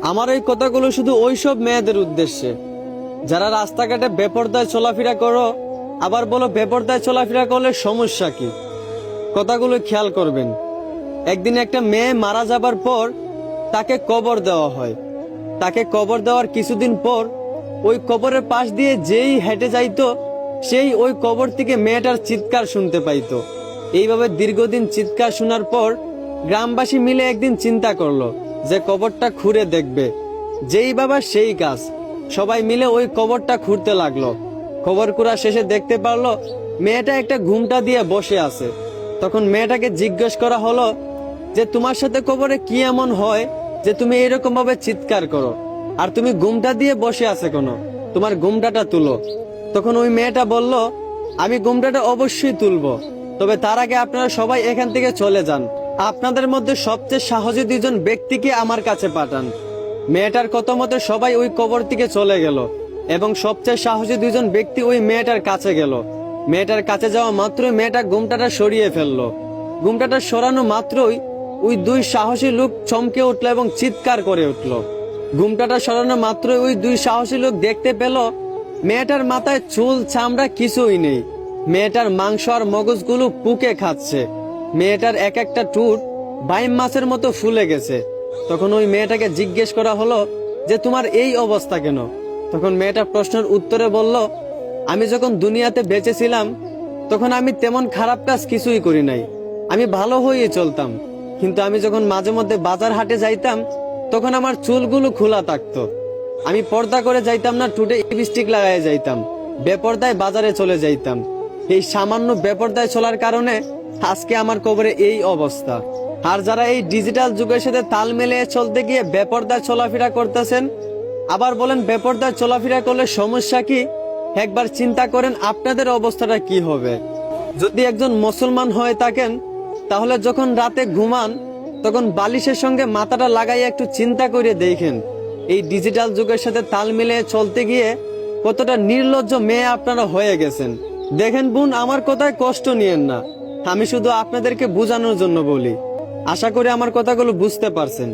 আমার এই কথাগুলো শুধু ওইসব মেয়েদের উদ্দেশ্যে যারা রাস্তাঘাটে বেপরদায় চলাফেরা করো, আবার বলো বেপরদায় চলাফেরা করলে সমস্যা কি। কথাগুলো খেয়াল করবেন। একদিন একটা মেয়ে মারা যাবার পর তাকে কবর দেওয়া হয়। তাকে কবর দেওয়ার কিছুদিন পর ওই কবরের পাশ দিয়ে যেই হেঁটে যাইতো সেই ওই কবর থেকে মেয়েটার চিৎকার শুনতে পাইতো। এইভাবে দীর্ঘদিন চিৎকার শোনার পর গ্রামবাসী মিলে একদিন চিন্তা করলো যে কবরটা খুঁড়ে দেখবে। যেই বাবা সেই কাজ, সবাই মিলে ওই কবরটা খুঁড়তে লাগলো। কবর কুড়া শেষে দেখতে পারলো মেয়েটা একটা ঘুমটা দিয়ে বসে আছে। তখন মেয়েটাকে জিজ্ঞেস করা হলো যে তোমার সাথে কবরে কি এমন হয় যে তুমি এরকম ভাবে চিৎকার করো, আর তুমি ঘুমটা দিয়ে বসে আছে কেন, তোমার ঘুমটাটা তুলো। তখন ওই মেয়েটা বলল, আমি ঘুমটাটা অবশ্যই তুলবো, তবে তার আগে আপনারা সবাই এখান থেকে চলে যান। আপনাদের মধ্যে সবচেয়ে সাহসী দুজন ব্যক্তিকে আমার কাছে পাঠান। মেয়েটার কথা মতো সবাই ওই কবর থেকে চলে গেল এবং সবচেয়ে সাহসী দুজন ব্যক্তি ওই মেয়েটার কাছে গেল। মেয়েটার কাছে যাওয়া মাত্রই মেয়েটা ঘুমটাটা সরিয়ে ফেললো। ঘুমটাটা সরানো মাত্রই ওই দুই সাহসী লোক চমকে উঠলো এবং চিৎকার করে উঠলো। ঘুমটাটা সরানো মাত্রই ওই দুই সাহসী লোক দেখতে পেল মেয়েটার মাথায় চুল চামড়া কিছুই নেই। মেয়েটার মাংস আর মগজগুলো পুকে খাচ্ছে। মেয়েটার এক একটা টুট বাইম মাছের মতো ফুলে গেছে। তখন ওই মেয়েটাকে জিজ্ঞেস করা হলো যে তোমার এই অবস্থা কেন। তখন মেয়েটা প্রশ্নের উত্তরে বলল, আমি যখন দুনিয়াতে বেঁচে ছিলাম তখন আমি তেমন খারাপ কাজ কিছুই করি নাই, আমি ভালো হয়ে চলতাম। কিন্তু আমি যখন মাঝে মধ্যে বাজার হাটে যাইতাম তখন আমার চুলগুলো খোলা থাকতো। আমি পর্দা করে যাইতাম না, টুটে লিপস্টিক লাগাই যাইতাম, বেপরদায় বাজারে চলে যাইতাম। এই সামান্য বেপরদায় চলার কারণে আজকে আমার কবরে এই অবস্থা। আর যারা এই ডিজিটাল যুগের সাথে তাল মিলিয়ে চলতে গিয়ে বেপরদায় চলাফেরা করতেছেন, আবার বলেন বেপরদায় চলাফেরা করলে সমস্যা কি, একবার চিন্তা করেন আপনাদের অবস্থাটা কি হবে। যদি একজন মুসলমান হয়ে থাকেন তাহলে যখন রাতে ঘুমান তখন বালিশের সঙ্গে মাথাটা লাগাইয়া একটু চিন্তা করে দেখেন এই ডিজিটাল যুগের সাথে তাল মিলিয়ে চলতে গিয়ে কতটা নির্লজ্জ মেয়ে আপনারা হয়ে গেছেন। দেখেন বোন, আমার কথায় কষ্ট নিয়েন না, আমি শুধু আপনাদেরকে বোঝানোর জন্য বলি। আশা করি আমার কথাগুলো বুঝতে পারছেন।